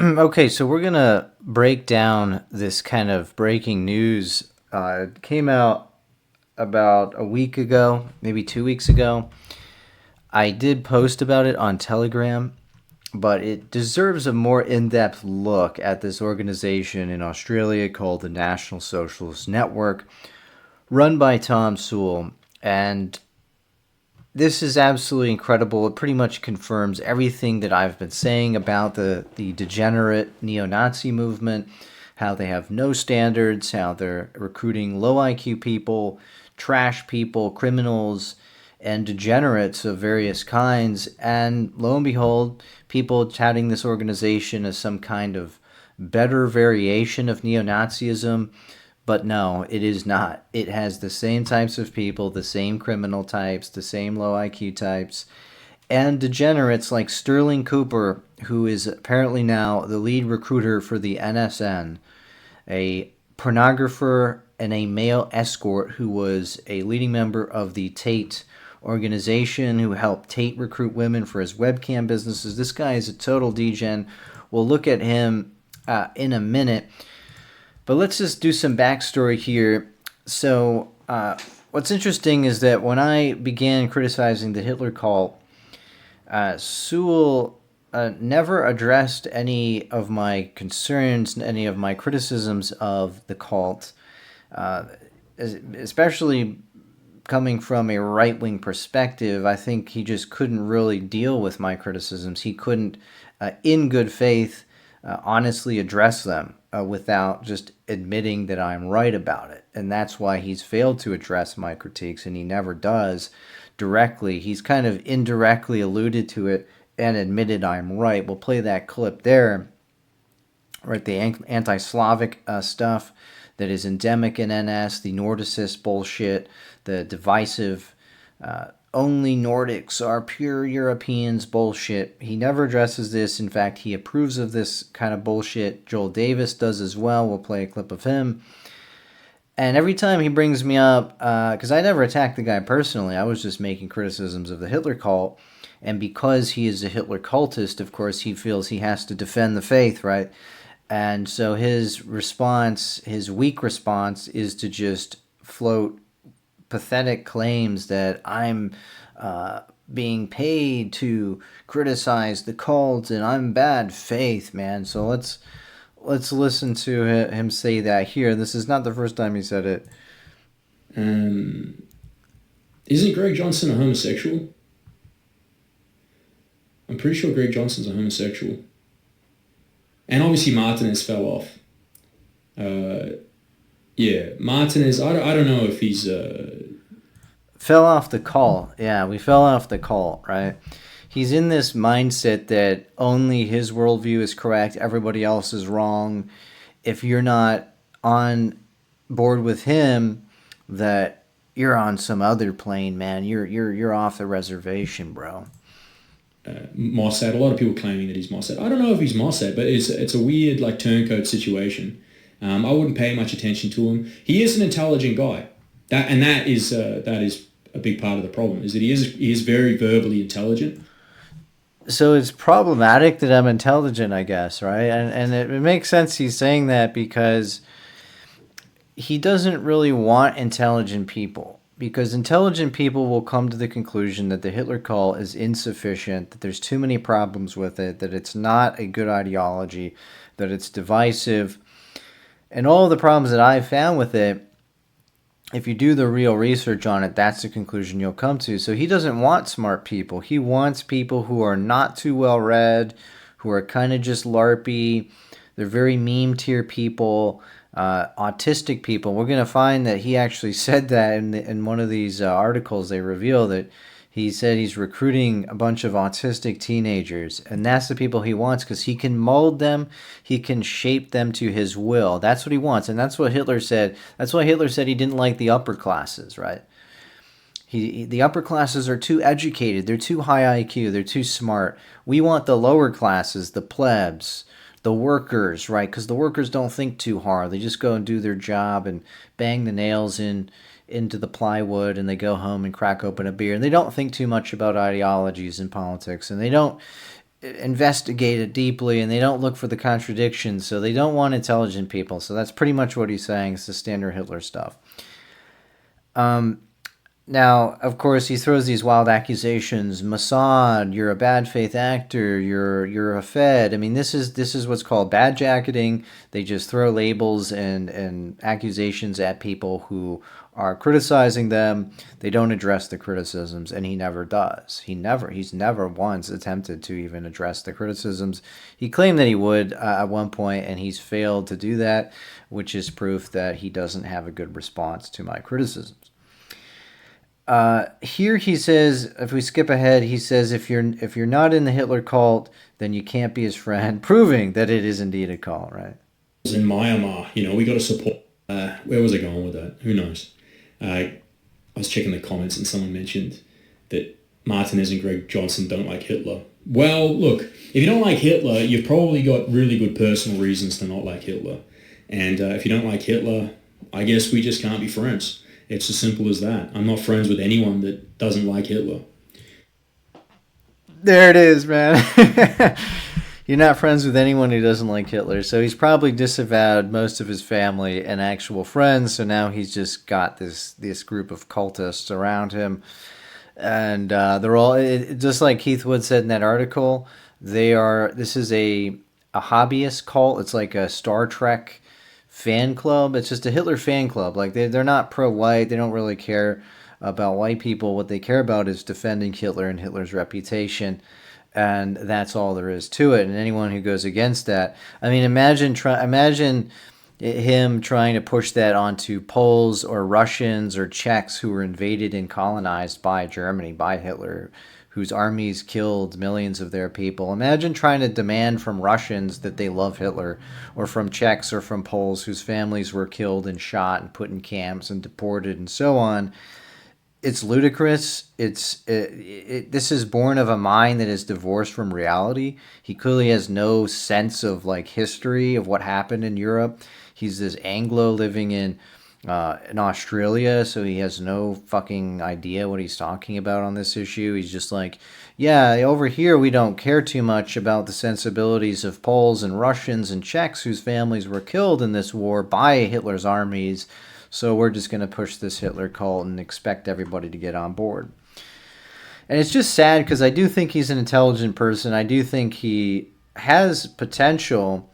Okay, so we're gonna break down this kind of breaking news. It came out about a week ago, maybe 2 weeks ago. I did post about it on Telegram, but it deserves a more in-depth look at this organization in Australia called the National Socialist Network, run by Tom Sewell. And this is absolutely incredible. It pretty much confirms everything that I've been saying about the degenerate neo-Nazi movement, how they have no standards, how they're recruiting low IQ people, trash people, criminals, and degenerates of various kinds. And lo and behold, people touting this organization as some kind of better variation of neo-Nazism. But no, it is not. It has the same types of people, the same criminal types, the same low IQ types, and degenerates like Stirling Cooper, who is apparently now the lead recruiter for the NSN, a pornographer and a male escort who was a leading member of the Tate organization, who helped Tate recruit women for his webcam businesses. This guy is a total degen. We'll look at him in a minute. But let's just do some backstory here. So, what's interesting is that when I began criticizing the Hitler cult, Sewell never addressed any of my concerns, any of my criticisms of the cult, especially coming from a right-wing perspective. I think he just couldn't really deal with my criticisms. He couldn't, in good faith, honestly address them without just admitting that I'm right about it. And that's why he's failed to address my critiques, and he never does directly. He's kind of indirectly alluded to it and admitted I'm right. We'll play that clip there, right? The anti-Slavic stuff that is endemic in NS, the Nordicist bullshit, the divisive only Nordics are pure Europeans bullshit. He never addresses this. In fact, he approves of this kind of bullshit. Joel Davis does as well. We'll play a clip of him. And every time he brings me up, because I never attacked the guy personally, I was just making criticisms of the Hitler cult. And because he is a Hitler cultist, of course, he feels he has to defend the faith, right? And so his response, his weak response, is to just float pathetic claims that I'm being paid to criticize the cult and I'm bad faith, man. So let's listen to him say that here. This is not the first time he said it. Isn't Greg Johnson a homosexual? I'm pretty sure Greg Johnson's a homosexual. And obviously Martinez fell off. Yeah, Martinez, I don't know if he's... Fell off the cult. Yeah, we fell off the cult, right? He's in this mindset that only his worldview is correct, everybody else is wrong. If you're not on board with him, that you're on some other plane, man. You're off the reservation, bro. Mossad. A lot of people claiming that he's Mossad. I don't know if he's Mossad, but it's a weird like turncoat situation. I wouldn't pay much attention to him. He is an intelligent guy. That is a big part of the problem, is that he is very verbally intelligent. So it's problematic that I'm intelligent, I guess, right? And it makes sense he's saying that because he doesn't really want intelligent people. Because intelligent people will come to the conclusion that the Hitler cult is insufficient, that there's too many problems with it, that it's not a good ideology, that it's divisive. And all the problems that I've found with it, if you do the real research on it, that's the conclusion you'll come to. So he doesn't want smart people. He wants people who are not too well read, who are kind of just larpy. They're very meme tier people, autistic people. We're going to find that he actually said that in one of these articles. They reveal that he said he's recruiting a bunch of autistic teenagers, and that's the people he wants because he can mold them, he can shape them to his will. That's what he wants, and that's what Hitler said. That's why Hitler said he didn't like the upper classes, right? The upper classes are too educated, they're too high IQ, they're too smart. We want the lower classes, the plebs, the workers, right? Because the workers don't think too hard. They just go and do their job and bang the nails into the plywood, and they go home and crack open a beer, and they don't think too much about ideologies and politics, and they don't investigate it deeply, and they don't look for the contradictions, so they don't want intelligent people. So that's pretty much what he's saying. It's the standard Hitler stuff. Now, of course, he throws these wild accusations: Mossad, you're a bad faith actor, you're a Fed. I mean, this is what's called bad jacketing. They just throw labels and accusations at people who are criticizing them. They don't address the criticisms, and he never does. He's never once attempted to even address the criticisms. He claimed that he would at one point, and he's failed to do that, which is proof that he doesn't have a good response to my criticisms. Here he says, if we skip ahead, he says, if you're not in the Hitler cult, then you can't be his friend, proving that it is indeed a cult, right? In Myanmar, we got to support. Where was I going with that? Who knows? I was checking the comments and someone mentioned that Martinez and Greg Johnson don't like Hitler. Well, look, if you don't like Hitler, you've probably got really good personal reasons to not like Hitler. And if you don't like Hitler, I guess we just can't be friends. It's as simple as that. I'm not friends with anyone that doesn't like Hitler. There it is, man. You're not friends with anyone who doesn't like Hitler. So he's probably disavowed most of his family and actual friends. So now he's just got this group of cultists around him. And they're all, just like Keith Wood said in that article, this is a hobbyist cult. It's like a Star Trek fan club. It's just a Hitler fan club. Like they're not pro-white. They don't really care about white people. What they care about is defending Hitler and Hitler's reputation, and that's all there is to it. And anyone who goes against that, I mean, imagine him trying to push that onto Poles or Russians or Czechs who were invaded and colonized by Germany, by Hitler, whose armies killed millions of their people. Imagine trying to demand from Russians that they love Hitler, or from Czechs or from Poles whose families were killed and shot and put in camps and deported and so on. It's ludicrous. This is born of a mind that is divorced from reality. He clearly has no sense of like history of what happened in Europe. He's this Anglo living in Australia, so he has no fucking idea what he's talking about on this issue. He's just like, yeah, over here we don't care too much about the sensibilities of Poles and Russians and Czechs whose families were killed in this war by Hitler's armies, so we're just going to push this Hitler cult and expect everybody to get on board. And it's just sad because I do think he's an intelligent person. I do think he has potential.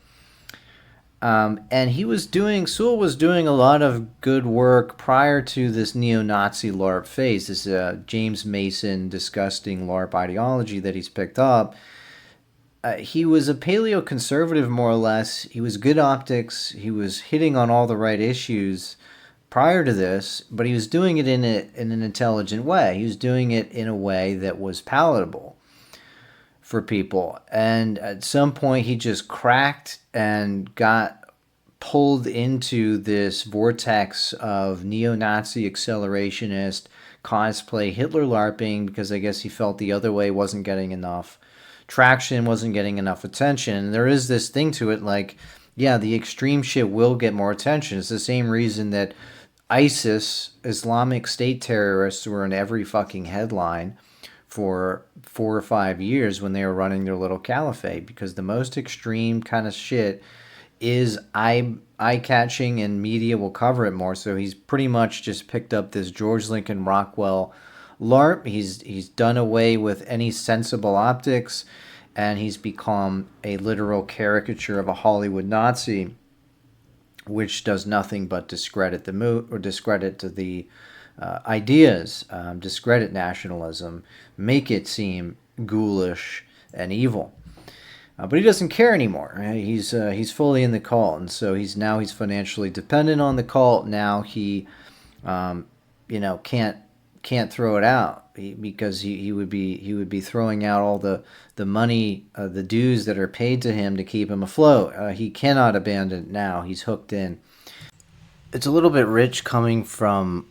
And Sewell was doing a lot of good work prior to this neo-Nazi LARP phase, this James Mason disgusting LARP ideology that he's picked up. He was a paleoconservative, more or less. He was good optics. He was hitting on all the right issues prior to this, but he was doing it in an intelligent way. He was doing it in a way that was palatable for people. And at some point he just cracked and got pulled into this vortex of neo-Nazi accelerationist cosplay Hitler LARPing, because I guess he felt the other way wasn't getting enough traction, wasn't getting enough attention. And there is this thing to it, like, yeah, the extreme shit will get more attention. It's the same reason that ISIS, Islamic State terrorists, were in every fucking headline for 4 or 5 years when they were running their little caliphate, because the most extreme kind of shit is eye-catching and media will cover it more. So he's pretty much just picked up this George Lincoln Rockwell LARP. He's done away with any sensible optics, and he's become a literal caricature of a Hollywood Nazi, which does nothing but discredit the ideas, discredit nationalism, make it seem ghoulish and evil. But he doesn't care anymore. Right? He's fully in the cult, and so he's financially dependent on the cult. Now he, can't throw it out because he would be throwing out all the money, the dues that are paid to him to keep him afloat. He cannot abandon it now. He's hooked in. It's a little bit rich coming from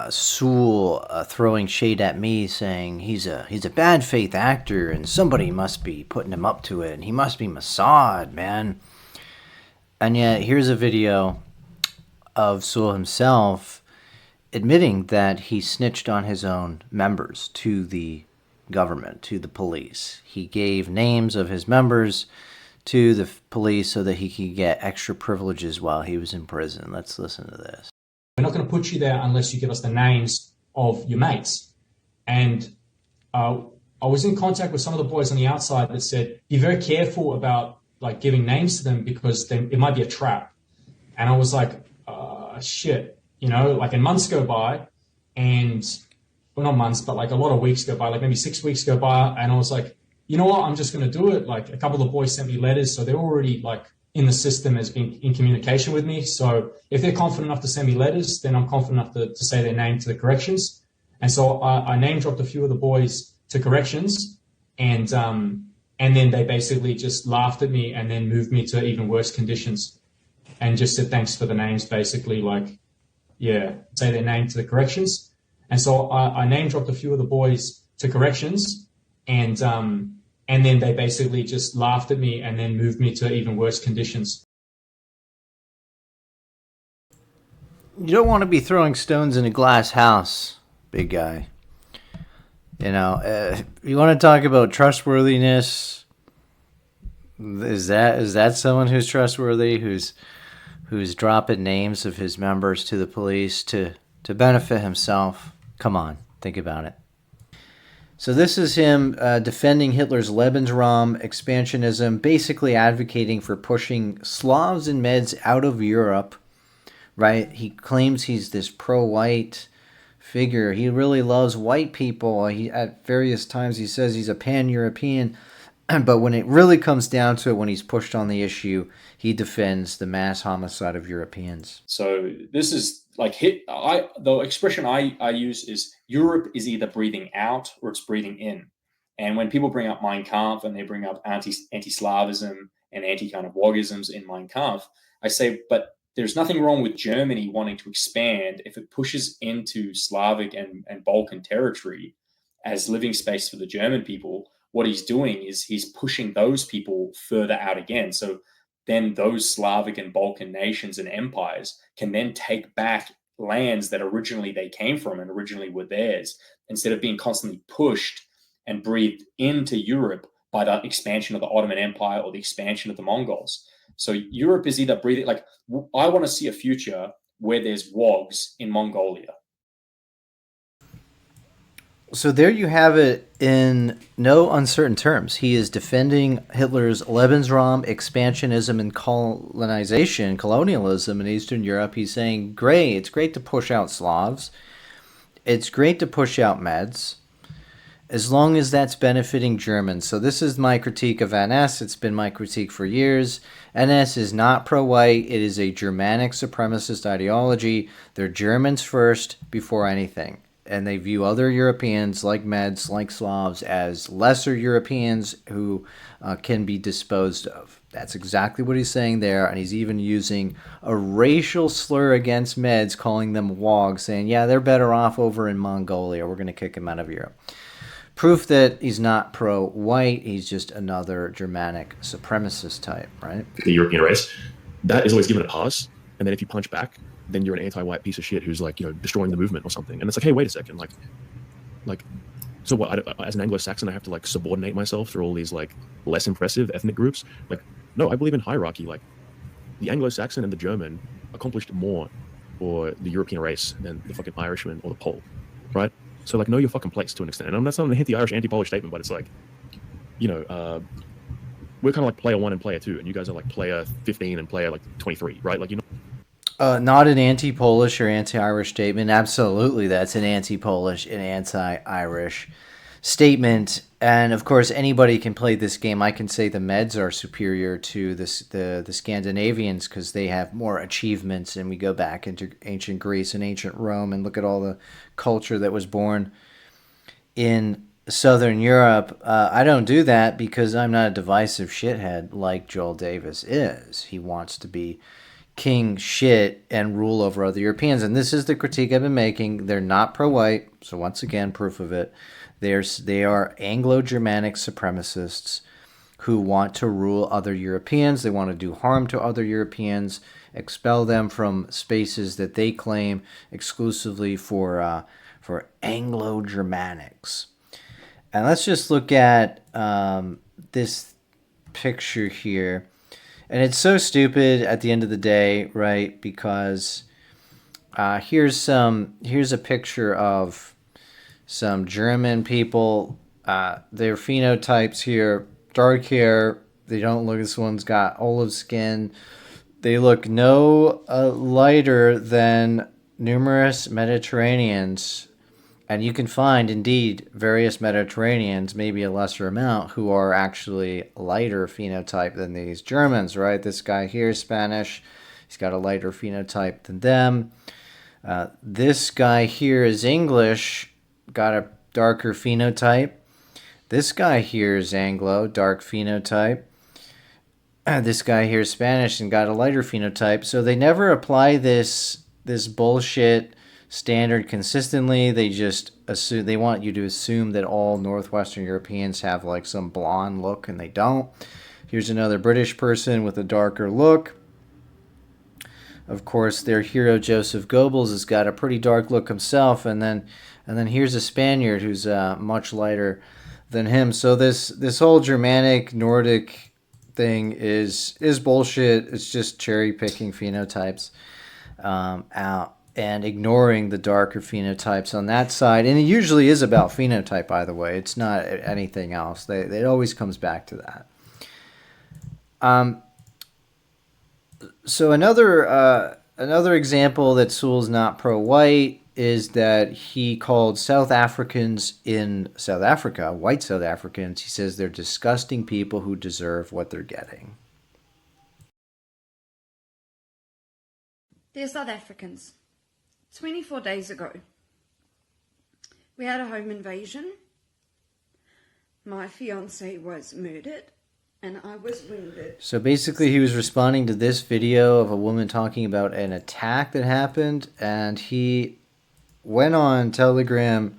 Sewell throwing shade at me, saying he's a bad faith actor and somebody must be putting him up to it and he must be Mossad, man. And yet here's a video of Sewell himself admitting that he snitched on his own members to the government, to the police. He gave names of his members to the police so that he could get extra privileges while he was in prison. Let's listen to this. We're not going to put you there unless you give us the names of your mates. And I was in contact with some of the boys on the outside that said, be very careful about like giving names to them because it might be a trap. And I was like, shit, like, and months go by and, well, not months, but like a lot of weeks go by, like maybe 6 weeks go by. And I was like, you know what, I'm just going to do it. Like, a couple of the boys sent me letters. So they're already like in the system as being in communication with me. So if they're confident enough to send me letters, then I'm confident enough to say their name to the corrections. And so I name dropped a few of the boys to corrections, and then they basically just laughed at me and then moved me to even worse conditions and just said thanks for the names, basically, like, yeah, say their name to the corrections. And so I name dropped a few of the boys to corrections, and then they basically just laughed at me and then moved me to even worse conditions. You don't want to be throwing stones in a glass house, big guy. You want to talk about trustworthiness? Is that someone who's trustworthy, who's dropping names of his members to the police to benefit himself? Come on, think about it. So this is him defending Hitler's Lebensraum expansionism, basically advocating for pushing Slavs and Meds out of Europe, right? He claims he's this pro-white figure. He really loves white people. At various times he says he's a pan-European, but when it really comes down to it, when he's pushed on the issue, he defends the mass homicide of Europeans. So this is like the expression I use is Europe is either breathing out or it's breathing in. And when people bring up Mein Kampf and they bring up anti-Slavism and anti-kind of wogisms in Mein Kampf, I say, but there's nothing wrong with Germany wanting to expand if it pushes into Slavic and Balkan territory as living space for the German people. What he's doing is he's pushing those people further out again. So then those Slavic and Balkan nations and empires can then take back lands that originally they came from and originally were theirs, instead of being constantly pushed and breathed into Europe by the expansion of the Ottoman Empire or the expansion of the Mongols. So Europe is either breathing, like, I want to see a future where there's wogs in Mongolia. So there you have it in no uncertain terms. He is defending Hitler's Lebensraum, expansionism, and colonialism in Eastern Europe. He's saying, great, it's great to push out Slavs. It's great to push out Meds, as long as that's benefiting Germans. So this is my critique of NS. It's been my critique for years. NS is not pro-white. It is a Germanic supremacist ideology. They're Germans first before anything. And they view other Europeans like Meds, like Slavs, as lesser Europeans who can be disposed of. That's exactly what he's saying there. And he's even using a racial slur against Meds, calling them wogs, saying, yeah, they're better off over in Mongolia. We're going to kick them out of Europe. Proof that he's not pro-white. He's just another Germanic supremacist type, right? The European race, that is always given a pass. And then if you punch back, then you're an anti-white piece of shit who's like, destroying the movement or something. And it's like, hey, wait a second. Like, so what, as an Anglo-Saxon, I have to like subordinate myself through all these like less impressive ethnic groups? Like, no, I believe in hierarchy. Like, the Anglo-Saxon and the German accomplished more for the European race than the fucking Irishman or the Pole, right? So like, know your fucking place to an extent. And that's not an anti-Irish, anti-Polish statement, but it's like, we're kind of like player 1 and player 2, and you guys are like player 15 and player like 23, right? Like, not an anti-Polish or anti-Irish statement. Absolutely, that's an anti-Polish and anti-Irish statement. And of course, anybody can play this game. I can say the Meds are superior to the Scandinavians because they have more achievements. And we go back into ancient Greece and ancient Rome and look at all the culture that was born in Southern Europe. I don't do that because I'm not a divisive shithead like Joel Davis is. He wants to be king shit and rule over other Europeans. And this is the critique I've been making. They're not pro-white. So once again, proof of it. They are Anglo-Germanic supremacists who want to rule other Europeans. They want to do harm to other Europeans, expel them from spaces that they claim exclusively for Anglo-Germanics. And let's just look at this picture here. And it's so stupid at the end of the day, right? Because here's a picture of some German people. Their phenotypes here: dark hair. They don't look. This one's got olive skin. They look no lighter than numerous Mediterraneans. And you can find, indeed, various Mediterraneans, maybe a lesser amount, who are actually lighter phenotype than these Germans, right? This guy here is Spanish. He's got a lighter phenotype than them. This guy here is English, got a darker phenotype. This guy here is Anglo, dark phenotype. This guy here is Spanish and got a lighter phenotype. So they never apply this bullshit standard consistently. They just assume, they want you to assume that all Northwestern Europeans have like some blonde look, and they don't. Here's another British person with a darker look. Of course, their hero Joseph Goebbels has got a pretty dark look himself, and then here's a Spaniard who's much lighter than him. So this whole Germanic Nordic thing is bullshit. It's just cherry picking phenotypes out and ignoring the darker phenotypes on that side. And it usually is about phenotype, by the way. It's not anything else. It always comes back to that. So another example that Sewell's not pro-white is that he called South Africans in South Africa, white South Africans, he says they're disgusting people who deserve what they're getting. They're South Africans. 24 days ago, we had a home invasion. My fiance was murdered, and I was wounded. So basically he was responding to this video of a woman talking about an attack that happened, and he went on Telegram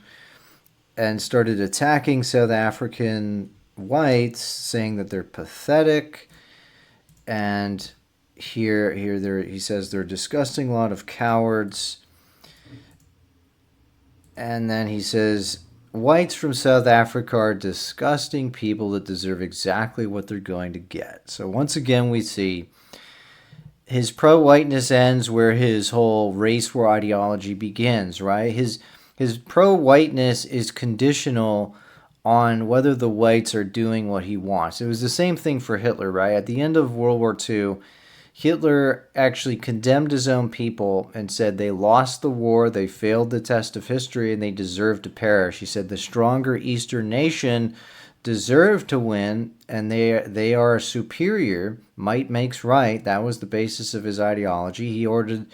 and started attacking South African whites, saying that they're pathetic, and here he says they're a disgusting lot of cowards. And then he says, whites from South Africa are disgusting people that deserve exactly what they're going to get. So once again, we see his pro-whiteness ends where his whole race war ideology begins, right? His pro-whiteness is conditional on whether the whites are doing what he wants. It was the same thing for Hitler, right? At the end of World War II, Hitler actually condemned his own people and said they lost the war, they failed the test of history, and they deserved to perish. He said the stronger Eastern nation deserved to win, and they are superior. Might makes right. That was the basis of his ideology. He ordered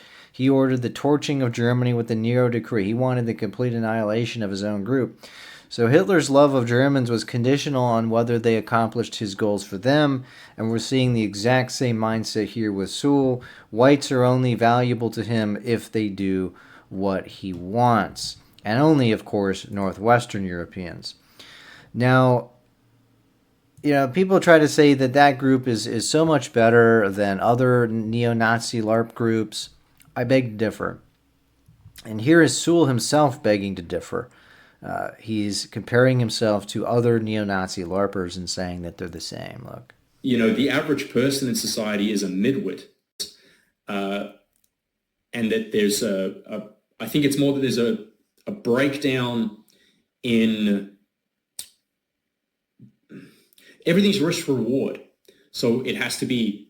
the torching of Germany with the Nero Decree. He wanted the complete annihilation of his own group. So Hitler's love of Germans was conditional on whether they accomplished his goals for them, and we're seeing the exact same mindset here with Sewell. Whites are only valuable to him if they do what he wants, and only, of course, Northwestern Europeans. Now, people try to say that group is so much better than other neo-Nazi LARP groups. I beg to differ. And here is Sewell himself begging to differ. He's comparing himself to other neo-Nazi LARPers and saying that they're the same. Look. The average person in society is a midwit. And that there's I think it's more that there's a breakdown in everything's risk reward. So it has to be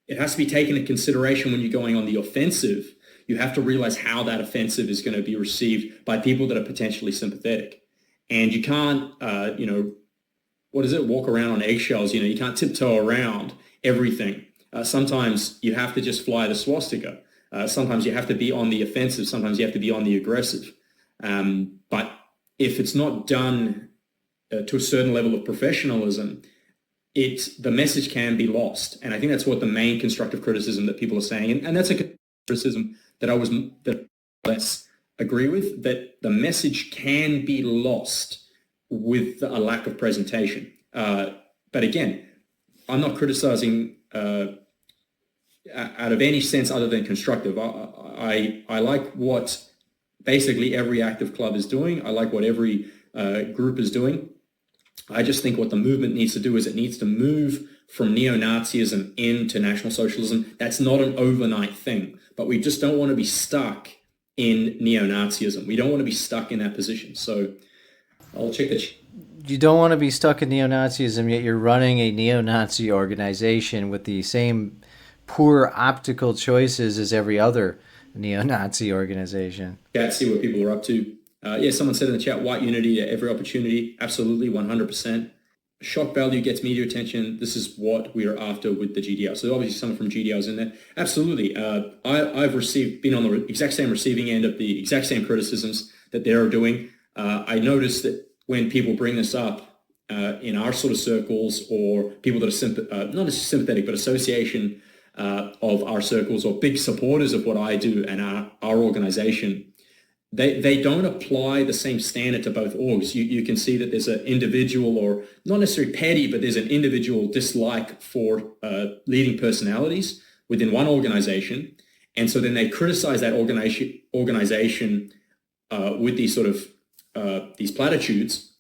taken into consideration when you're going on the offensive. You have to realize how that offensive is going to be received by people that are potentially sympathetic. And you can't, walk around on eggshells. You can't tiptoe around everything. Sometimes you have to just fly the swastika. Sometimes you have to be on the offensive. Sometimes you have to be on the aggressive. But if it's not done to a certain level of professionalism, the message can be lost. And I think that's what the main constructive criticism that people are saying. And that's a criticism that I less agree with, that the message can be lost with a lack of presentation. But again, I'm not criticizing out of any sense other than constructive. I like what basically every active club is doing. I like what every group is doing. I just think what the movement needs to do is it needs to move from neo-Nazism into National Socialism. That's not an overnight thing, but we just don't want to be stuck in neo-Nazism. We don't want to be stuck in that position. So I'll check the... You don't want to be stuck in neo-Nazism, yet you're running a neo-Nazi organization with the same poor optical choices as every other neo-Nazi organization. Yeah, see what people are up to. Someone said in the chat, white unity at every opportunity. Absolutely, 100%. Shock value gets media attention. This is what we are after with the GDL. So obviously someone from GDL is in there. Absolutely. I've been on the exact same receiving end of the exact same criticisms that they're doing. I noticed that when people bring this up in our sort of circles, or people that are not as sympathetic, but association of our circles, or big supporters of what I do and our organization, they don't apply the same standard to both orgs. You can see that there's an individual, or not necessarily petty, but there's an individual dislike for leading personalities within one organization. And so then they criticize that organization with these sort of these platitudes,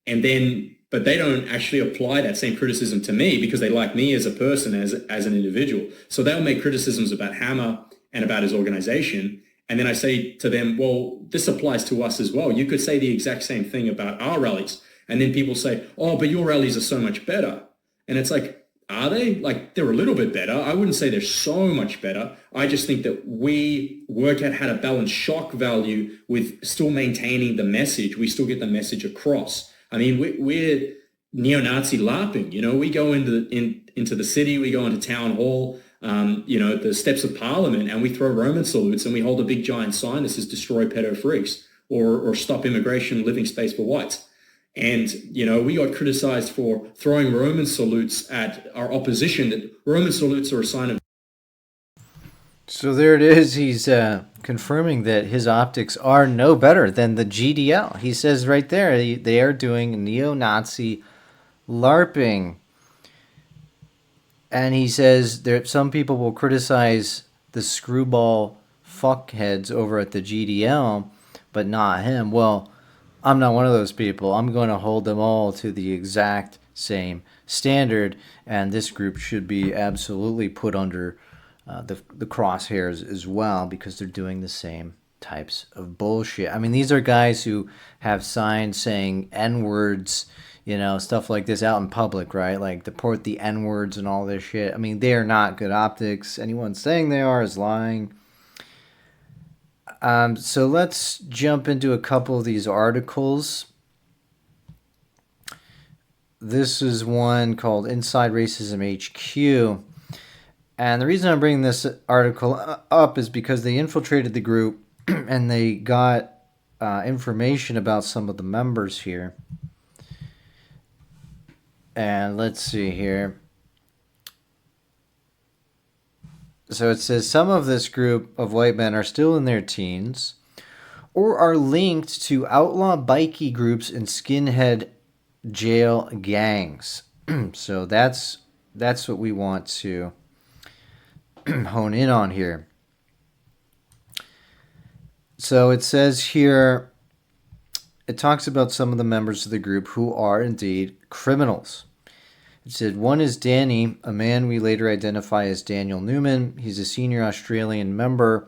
but they don't actually apply that same criticism to me because they like me as a person, as an individual. So they'll make criticisms about Hammer and about his organization. And then I say to them, well, this applies to us as well. You could say the exact same thing about our rallies. And then people say, oh, but your rallies are so much better. And it's like, are they? Like, they're a little bit better. I wouldn't say they're so much better. I just think that we work out how to balance shock value with still maintaining the message. We still get the message across. I mean, we're neo-Nazi LARPing. You know, we go into the city, we go into town hall, the steps of Parliament, and we throw Roman salutes and we hold a big giant sign that says destroy pedo freaks, or stop immigration, living space for whites. And, we got criticized for throwing Roman salutes at our opposition, that Roman salutes are a sign of... So there it is. He's confirming that his optics are no better than the GDL. He says right there, they are doing neo-Nazi LARPing. And he says some people will criticize the screwball fuckheads over at the GDL, but not him. Well, I'm not one of those people. I'm going to hold them all to the exact same standard, and this group should be absolutely put under the crosshairs as well, because they're doing the same types of bullshit. I mean, these are guys who have signs saying N-words, stuff like this out in public, right? Like, deport the N-words and all this shit. I mean, they are not good optics. Anyone saying they are is lying. So let's jump into a couple of these articles. This is one called Inside Racism HQ. And the reason I'm bringing this article up is because they infiltrated the group and they got information about some of the members here. And let's see here. So it says some of this group of white men are still in their teens or are linked to outlaw bikie groups and skinhead jail gangs. So that's what we want to hone in on here. So it says here, it talks about some of the members of the group who are indeed criminals. It said, one is Danny, a man we later identify as Daniel Newman. He's a senior Australian member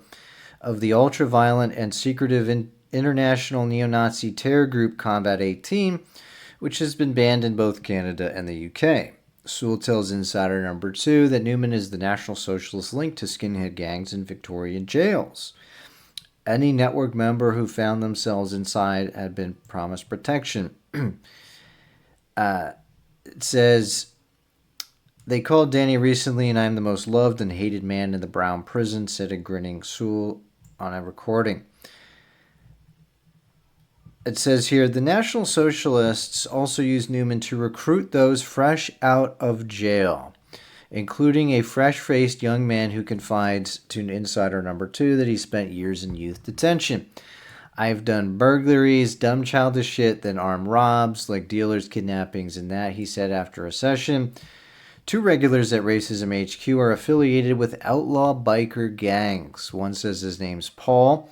of the ultra-violent and secretive international neo-Nazi terror group Combat 18, which has been banned in both Canada and the UK. Sewell tells Insider Number 2 that Newman is the National Socialist link to skinhead gangs in Victorian jails. Any network member who found themselves inside had been promised protection. It says, they called Danny recently, and I'm the most loved and hated man in the Brown prison, said a grinning Sewell on a recording. It says here, the National Socialists also used Newman to recruit those fresh out of jail, including a fresh-faced young man who confides to Insider Number 2 that he spent years in youth detention. I've done burglaries, dumb childish shit, then armed robs, like dealers, kidnappings, and that, he said after a session. 2 regulars at Racism HQ are affiliated with outlaw biker gangs. One says his name's Paul,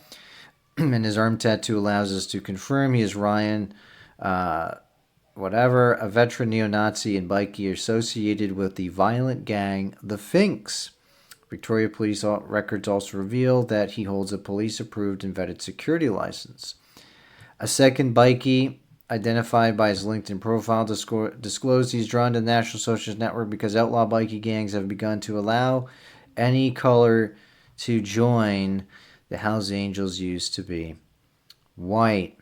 and his arm tattoo allows us to confirm he is Ryan whatever, a veteran neo-Nazi and bikie associated with the violent gang, the Finks. Victoria police records also reveal that he holds a police-approved and vetted security license. A second bikie, identified by his LinkedIn profile, disclosed he's drawn to the National Socialist Network because outlaw bikie gangs have begun to allow any color to join. The Hells Angels used to be white.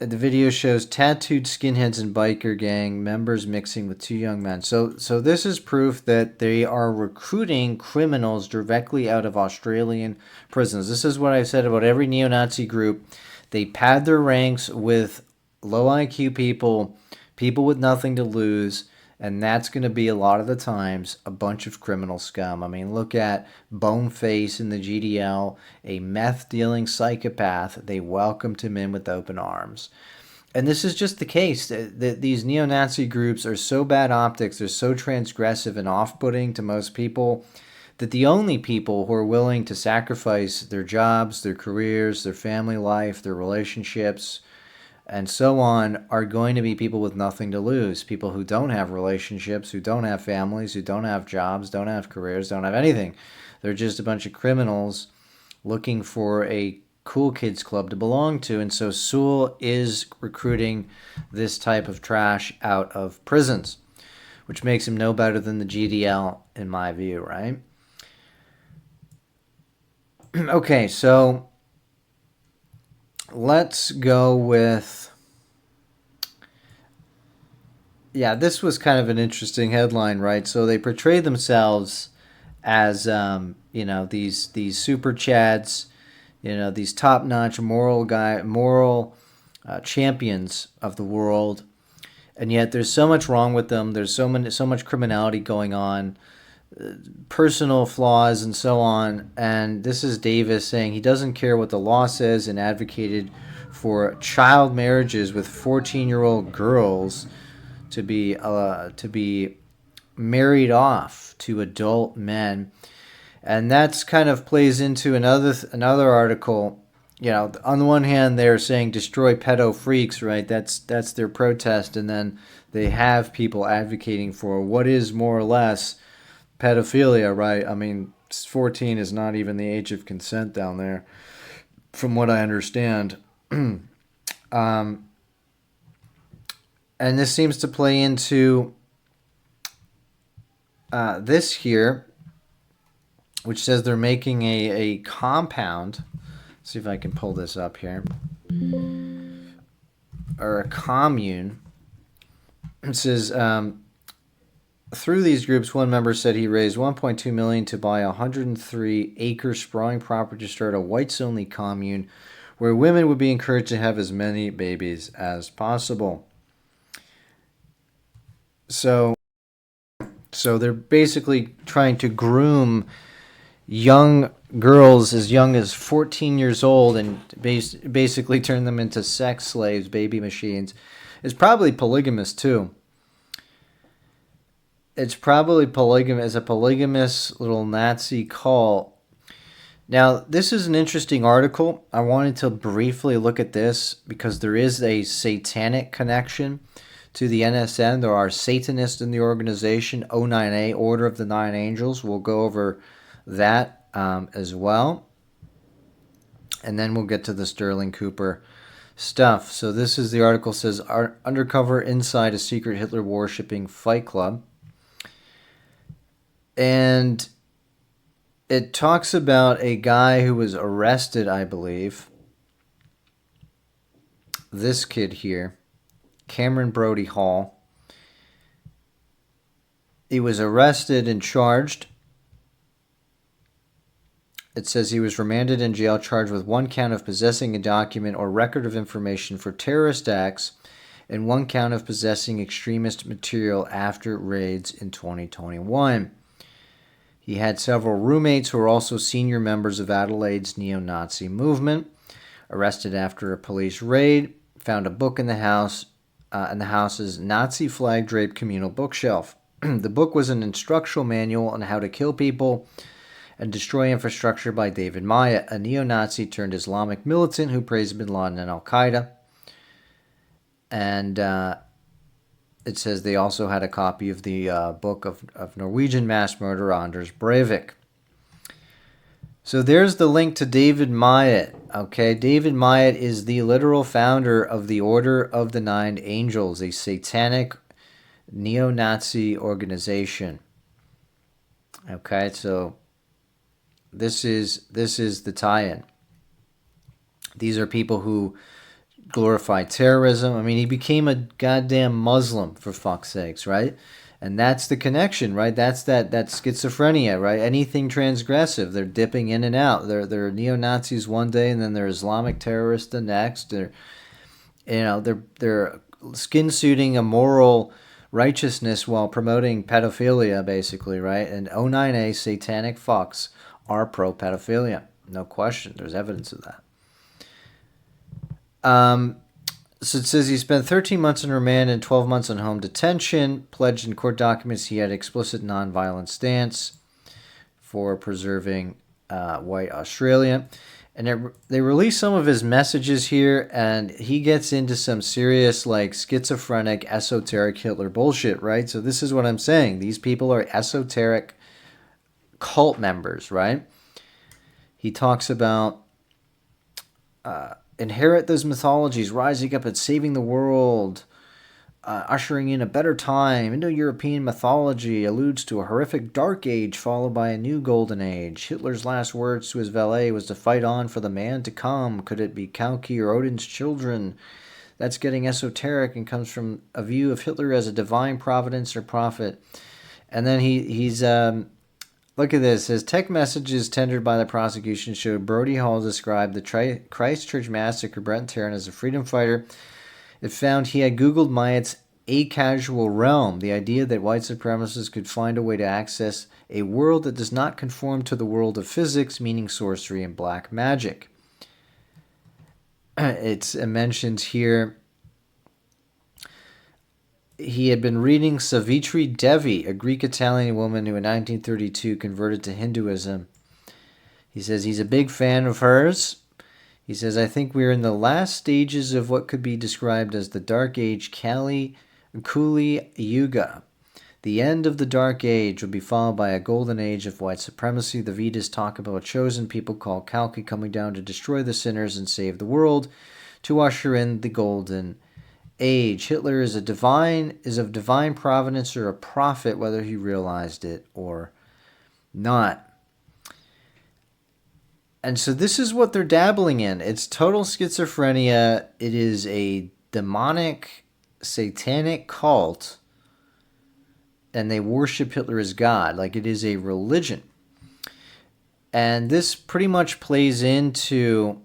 The video shows tattooed skinheads and biker gang members mixing with two young men. So this is proof that they are recruiting criminals directly out of Australian prisons. This is what I said about every neo-Nazi group. They pad their ranks with low IQ people, people with nothing to lose, and that's going to be a lot of the times a bunch of criminal scum. I mean, look at Boneface in the GDL, a meth-dealing psychopath. They welcomed him in with open arms. And this is just the case. These neo-Nazi groups are so bad optics, they're so transgressive and off-putting to most people, that the only people who are willing to sacrifice their jobs, their careers, their family life, their relationships, and so on are going to be people with nothing to lose. People who don't have relationships, who don't have families, who don't have jobs, don't have careers, don't have anything. They're just a bunch of criminals looking for a cool kids club to belong to. And so Sewell is recruiting this type of trash out of prisons, which makes him no better than the GDL in my view, right? Okay, so let's go with... Yeah, this was kind of an interesting headline, right? So they portray themselves as, these super chads, these top-notch moral champions of the world, and yet there's so much wrong with them. There's so much criminality going on, personal flaws, and so on. And this is Davis saying he doesn't care what the law says and advocated for child marriages with 14-year-old girls to be married off to adult men. And that's kind of plays into another article. On the one hand, they're saying destroy pedo freaks, right? That's their protest, and then they have people advocating for what is more or less pedophilia, right? I mean, 14 is not even the age of consent down there, from what I understand. And this seems to play into this here, which says they're making a compound. Let's see if I can pull this up here. Or a commune. It says, through these groups, one member said he raised $1.2 million to buy a 103-acre sprawling property to start a whites-only commune where women would be encouraged to have as many babies as possible. So they're basically trying to groom young girls as young as 14 years old and basically turn them into sex slaves, baby machines. It's probably polygamous too. It's probably polygamous, a polygamous little Nazi cult. Now, this is an interesting article. I wanted to briefly look at this because there is a satanic connection to the NSN. There are Satanists in the organization, O9A, Order of the Nine Angels. We'll go over that as well. And then we'll get to the Stirling Cooper stuff. So this is the article, says, undercover inside a secret Hitler worshipping fight club. And it talks about a guy who was arrested, I believe. This kid here, Cameron Brody Hall. He was arrested and charged. It says he was remanded in jail, charged with one count of possessing a document or record of information for terrorist acts and one count of possessing extremist material after raids in 2021. He had several roommates who were also senior members of Adelaide's neo-Nazi movement. Arrested after a police raid, found a book in the house, in the house's Nazi flag-draped communal bookshelf. The book was an instructional manual on how to kill people and Destroy Infrastructure by David Maya, a neo-Nazi turned Islamic militant who praised bin Laden and Al-Qaeda. And it says they also had a copy of the book of Norwegian mass murderer Anders Breivik. So there's the link to David Myatt. Okay, David Myatt is the literal founder of the Order of the Nine Angels, a satanic neo-Nazi organization. Okay, so this is the tie-in. These are people who glorify terrorism. I mean, he became a goddamn Muslim, for fuck's sakes, right? And that's the connection, right? That's that schizophrenia, right? Anything transgressive, they're dipping in and out. They're neo-Nazis one day, and then they're Islamic terrorists the next. They're skin suiting a moral righteousness while promoting pedophilia, basically, right? And O9A satanic fucks are pro pedophilia, no question. There's evidence of that. So it says he spent 13 months in remand and 12 months in home detention. Pledged in court documents he had explicit nonviolent stance for preserving white Australia. And they release some of his messages here, and he gets into some serious, like, schizophrenic, esoteric Hitler bullshit, right? So this is what I'm saying. These people are esoteric cult members, right? He talks about inherit those mythologies, rising up and saving the world, ushering in a better time. Indo-European mythology alludes to a horrific dark age followed by a new golden age. Hitler's last words to his valet was to fight on for the man to come. Could it be Kalki or Odin's children? That's getting esoteric and comes from a view of Hitler as a divine providence or prophet. And then he's look at this. His text messages tendered by the prosecution showed Brody Hall described the Christchurch massacre Brent Tarrant as a freedom fighter. It found he had Googled Myatt's a-casual realm, the idea that white supremacists could find a way to access a world that does not conform to the world of physics, meaning sorcery and black magic. It's mentioned here. He had been reading Savitri Devi, a Greek-Italian woman who in 1932 converted to Hinduism. He says he's a big fan of hers. He says, I think we're in the last stages of what could be described as the Dark Age Kali Yuga. The end of the Dark Age will be followed by a golden age of white supremacy. The Vedas talk about a chosen people called Kalki coming down to destroy the sinners and save the world, to usher in the golden age. Hitler is of divine providence or a prophet, whether he realized it or not. And so this is what they're dabbling in. It's total schizophrenia. It is a demonic, satanic cult, and they worship Hitler as God. Like, it is a religion. And this pretty much plays into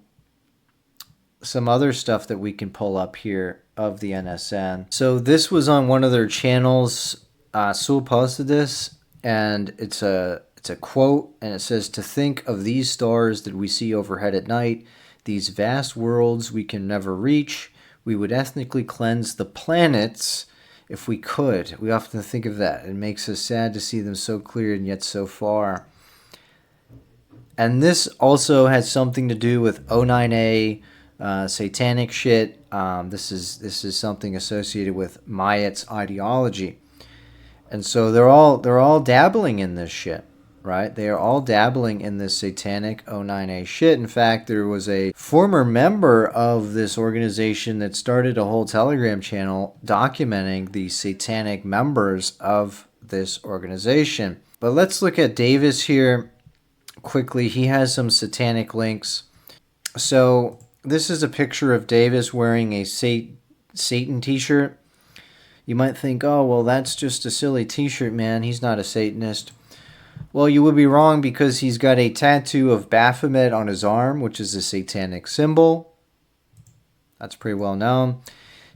some other stuff that we can pull up here of the NSN. So this was on one of their channels. Sewell posted this, and it's a quote, and it says, to think of these stars that we see overhead at night, these vast worlds we can never reach, we would ethnically cleanse the planets if we could. We often think of that. It makes us sad to see them so clear and yet so far. And this also has something to do with O9A, satanic shit. This is something associated with Myatt's ideology. And so they're all dabbling in this shit. Right? They are all dabbling in this satanic O9A shit. In fact, there was a former member of this organization that started a whole Telegram channel documenting the satanic members of this organization. But let's look at Davis here quickly. He has some satanic links. So this is a picture of Davis wearing a Satan t-shirt. You might think, oh, well, that's just a silly t-shirt, man. He's not a Satanist. Well, you would be wrong, because he's got a tattoo of Baphomet on his arm, which is a satanic symbol. That's pretty well known.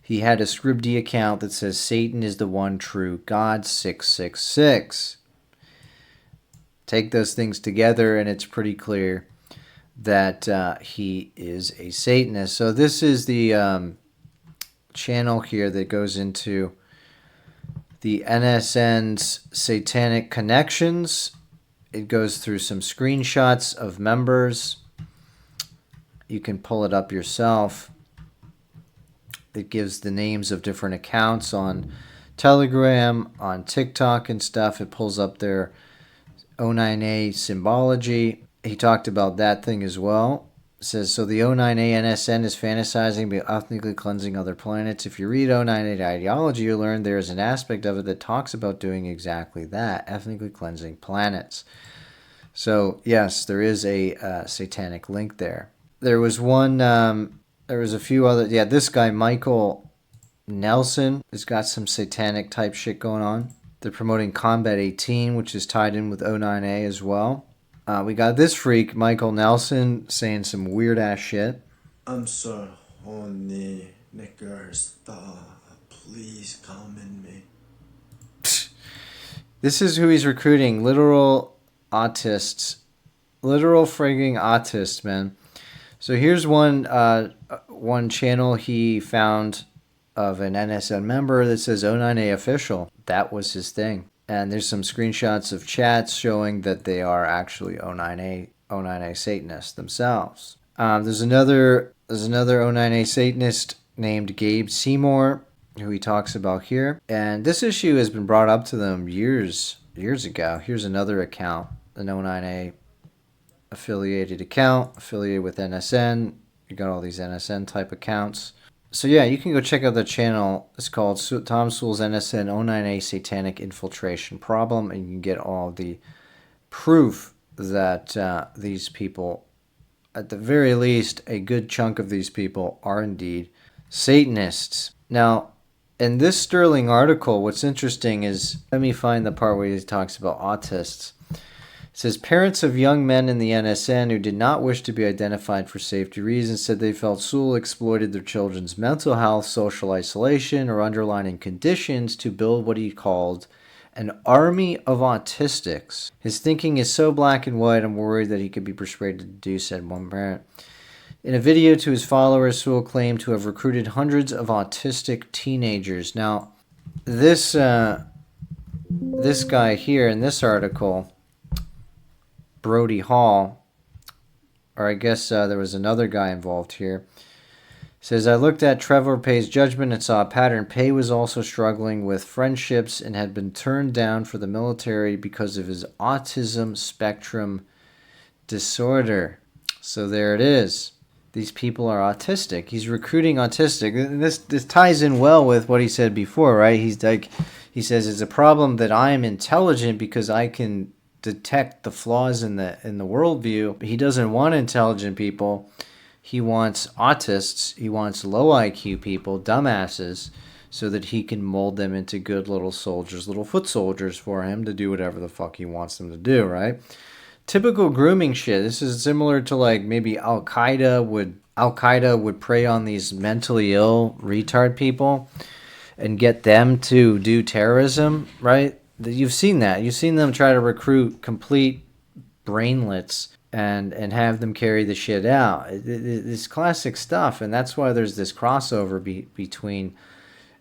He had a Scribd account that says Satan is the one true God 666. Take those things together, and it's pretty clear that he is a Satanist. So this is the channel here that goes into the NSN's satanic connections, It goes through some screenshots of members. You can pull it up yourself. It gives the names of different accounts on Telegram, on TikTok and stuff. It pulls up their O9A symbology. He talked about that thing as well. It says, so the O9A NSN is fantasizing about ethnically cleansing other planets. If you read O9A ideology, you'll learn there is an aspect of it that talks about doing exactly that, ethnically cleansing planets. So, yes, there is a satanic link there. There was one, there was a few other, yeah, this guy, Michael Nelson, has got some satanic type shit going on. They're promoting Combat 18, which is tied in with O9A as well. We got this freak, Michael Nelson, saying some weird-ass shit. I'm so horny, nigger, stop. Please come in me. This is who he's recruiting. Literal autists. Literal frigging autists, man. So here's one channel he found of an NSN member that says O9A official. That was his thing. And there's some screenshots of chats showing that they are actually O9A Satanists themselves. There's another O9A Satanist named Gabe Seymour, who he talks about here. And this issue has been brought up to them years ago. Here's another account, an O9A affiliated account, affiliated with NSN. You got all these NSN type accounts. So yeah, you can go check out the channel. It's called Tom Sewell's NSN O9A Satanic Infiltration Problem, and you can get all the proof that these people, at the very least, a good chunk of these people are indeed Satanists. Now, in this Stirling article, what's interesting is, let me find the part where he talks about autists. It says, parents of young men in the NSN who did not wish to be identified for safety reasons said they felt Sewell exploited their children's mental health, social isolation, or underlying conditions to build what he called an army of autistics. His thinking is so black and white, I'm worried that he could be persuaded to do, said one parent. In a video to his followers, Sewell claimed to have recruited hundreds of autistic teenagers. Now, this guy here in this article, Brody Hall, or I guess there was another guy involved here, says, I looked at Trevor Pay's judgment and saw a pattern. Pay was also struggling with friendships and had been turned down for the military because of his autism spectrum disorder. So there it is. These people are autistic. He's recruiting autistic. And this ties in well with what he said before, right? He says it's a problem that I am intelligent because I can detect the flaws in the worldview. He doesn't want intelligent people. He wants autists. He wants low IQ people, dumbasses, so that he can mold them into good little soldiers, little foot soldiers for him to do whatever the fuck he wants them to do, right? Typical grooming shit. This is similar to like maybe Al-Qaeda would prey on these mentally ill retard people and get them to do terrorism, right? You've seen that. You've seen them try to recruit complete brainlets and have them carry the shit out. It's classic stuff, and that's why there's this crossover between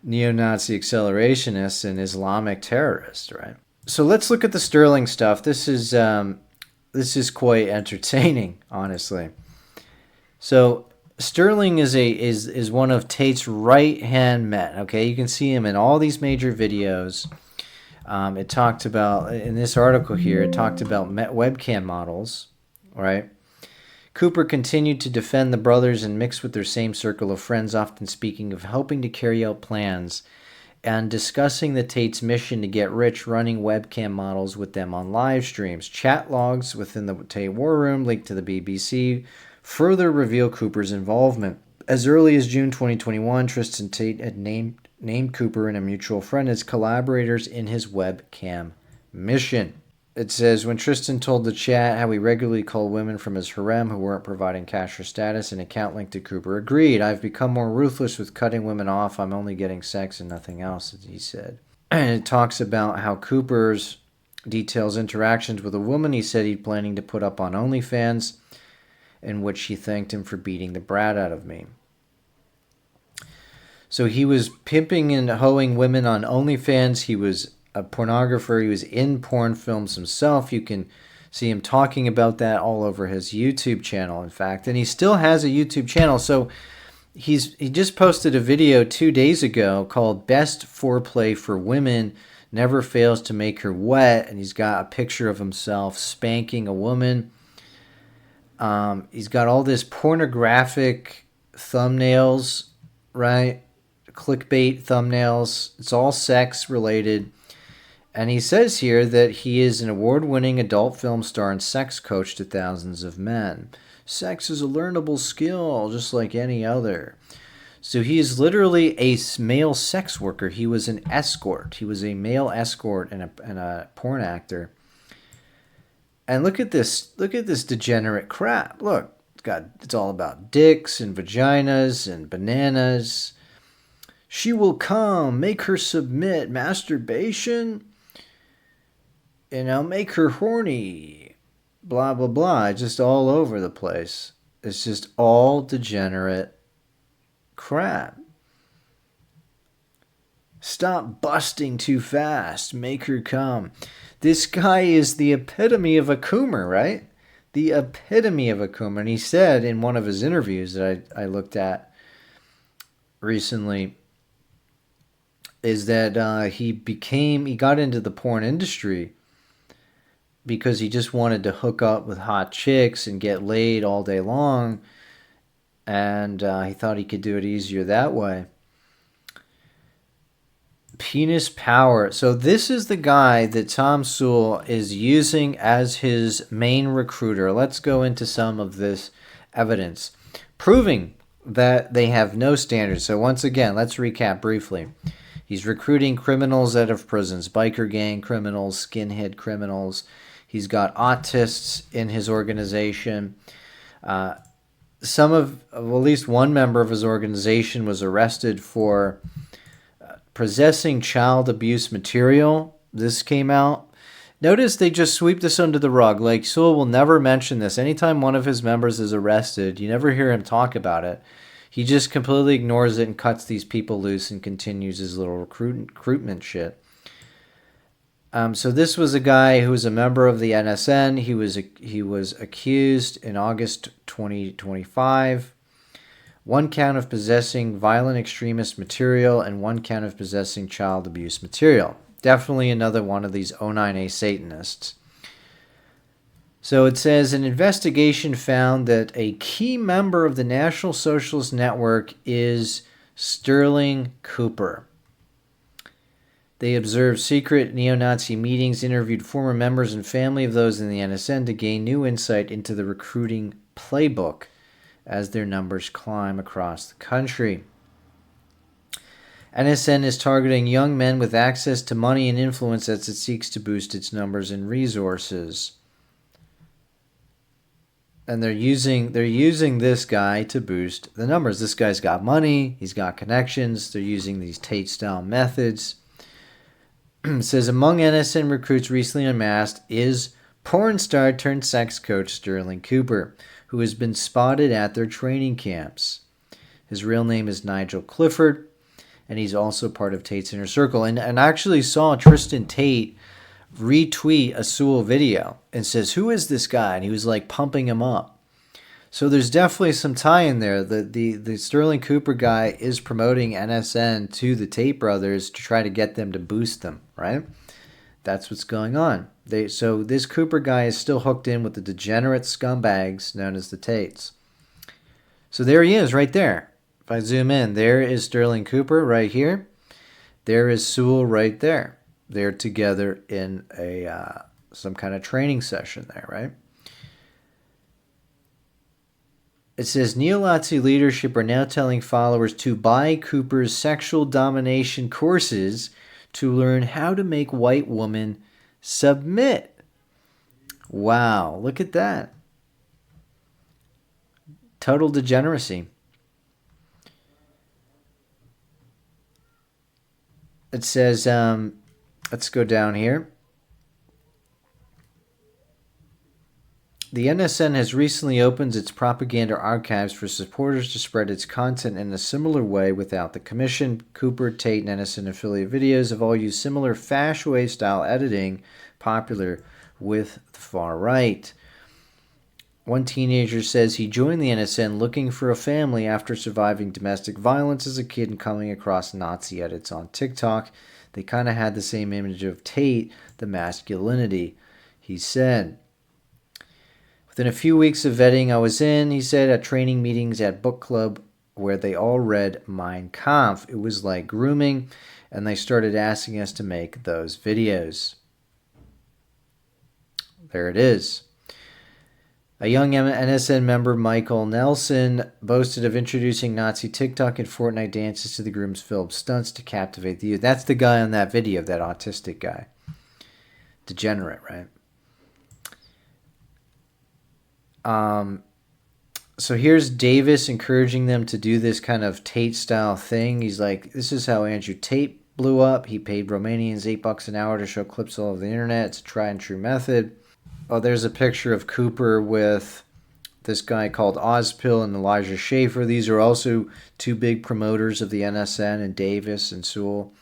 neo-Nazi accelerationists and Islamic terrorists, right? So let's look at the Stirling stuff. This is quite entertaining, honestly. So Stirling is one of Tate's right-hand men. Okay, you can see him in all these major videos. It talked about, in this article here, it talked about webcam models, right? Cooper continued to defend the brothers and mix with their same circle of friends, often speaking of helping to carry out plans and discussing the Tate's mission to get rich, running webcam models with them on live streams. Chat logs within the Tate War Room, linked to the BBC, further reveal Cooper's involvement. As early as June 2021, Tristan Tate had named Cooper and a mutual friend as collaborators in his webcam mission. It says, when Tristan told the chat how he regularly called women from his harem who weren't providing cash or status, an account linked to Cooper agreed. I've become more ruthless with cutting women off. I'm only getting sex and nothing else, he said. And it talks about how Cooper's details interactions with a woman he said he'd planning to put up on OnlyFans, in which she thanked him for beating the brat out of me. So he was pimping and hoeing women on OnlyFans. He was a pornographer. He was in porn films himself. You can See him talking about that all over his YouTube channel, in fact. And he still has a YouTube channel. So he just posted a video 2 days ago called Best Foreplay for Women Never Fails to Make Her Wet. And he's got a picture of himself spanking a woman. He's got all this pornographic thumbnails, right? Clickbait thumbnails. It's all sex related. And he says here that he is an award-winning adult film star and sex coach to thousands of men. Sex is a learnable skill, just like any other. So he is literally a male sex worker. He was an escort. He was a male escort and a porn actor. And look at this degenerate crap. Look, it's all about dicks and vaginas and bananas. She will come, make her submit, masturbation. Make her horny, blah, blah, blah. Just all over the place. It's just all degenerate crap. Stop busting too fast. Make her come. This guy is the epitome of a coomer, right? The epitome of a coomer. And he said in one of his interviews that I looked at recently, is that he got into the porn industry because he just wanted to hook up with hot chicks and get laid all day long. And he thought he could do it easier that way. Penis power. So this is the guy that Tom Sewell is using as his main recruiter. Let's go into some of this evidence, proving that they have no standards. So once again, let's recap briefly. He's recruiting criminals out of prisons, biker gang criminals, skinhead criminals. He's got autists in his organization. At least one member of his organization was arrested for possessing child abuse material. This came out. Notice they just sweep this under the rug. Like, Sewell will never mention this. Anytime one of his members is arrested, you never hear him talk about it. He just completely ignores it and cuts these people loose and continues his little recruitment shit. So this was a guy who was a member of the NSN. He was accused in August 2025. One count of possessing violent extremist material and one count of possessing child abuse material. Definitely another one of these O9A Satanists. So it says an investigation found that a key member of the National Socialist Network is Stirling Cooper. They observed secret neo-Nazi meetings, interviewed former members and family of those in the NSN to gain new insight into the recruiting playbook as their numbers climb across the country. NSN is targeting young men with access to money and influence as it seeks to boost its numbers and resources. And they're using this guy to boost the numbers. This guy's got money, he's got connections, they're using these Tate-style methods. It says, among NSN recruits recently unmasked is porn star turned sex coach Stirling Cooper, who has been spotted at their training camps. His real name is Nigel Clifford, and he's also part of Tate's Inner Circle. And I actually saw Tristan Tate retweet a Sewell video and says, who is this guy? And he was like pumping him up. So there's definitely some tie in there. The Stirling Cooper guy is promoting NSN to the Tate brothers to try to get them to boost them, right? That's what's going on. So this Cooper guy is still hooked in with the degenerate scumbags known as the Tates. So there he is right there. If I zoom in, there is Stirling Cooper right here. There is Sewell right there. They're together in a some kind of training session there, right? It says neo-Nazi leadership are now telling followers to buy Cooper's sexual domination courses to learn how to make white women submit. Wow, look at that. Total degeneracy. It says, let's go down here. The NSN has recently opened its propaganda archives for supporters to spread its content in a similar way without the commission. Cooper, Tate, and NSN affiliate videos have all used similar Fashway style editing popular with the far right. One teenager says he joined the NSN looking for a family after surviving domestic violence as a kid and coming across Nazi edits on TikTok. They kind of had the same image of Tate, the masculinity, he said. Within a few weeks of vetting I was in, he said, at training meetings at book club where they all read Mein Kampf. It was like grooming, and they started asking us to make those videos. There it is. A young NSN member, Michael Nelson, boasted of introducing Nazi TikTok and Fortnite dances to the groom's film stunts to captivate the youth. That's the guy on that video, that autistic guy. Degenerate, right? So here's Davis encouraging them to do this kind of Tate-style thing. He's like, this is how Andrew Tate blew up. He paid Romanians $8 an hour to show clips all over the internet. It's a tried-and-true method. Oh, there's a picture of Cooper with this guy called Ozpill and Elijah Schaefer. These are also two big promoters of the NSN, and Davis and Sewell,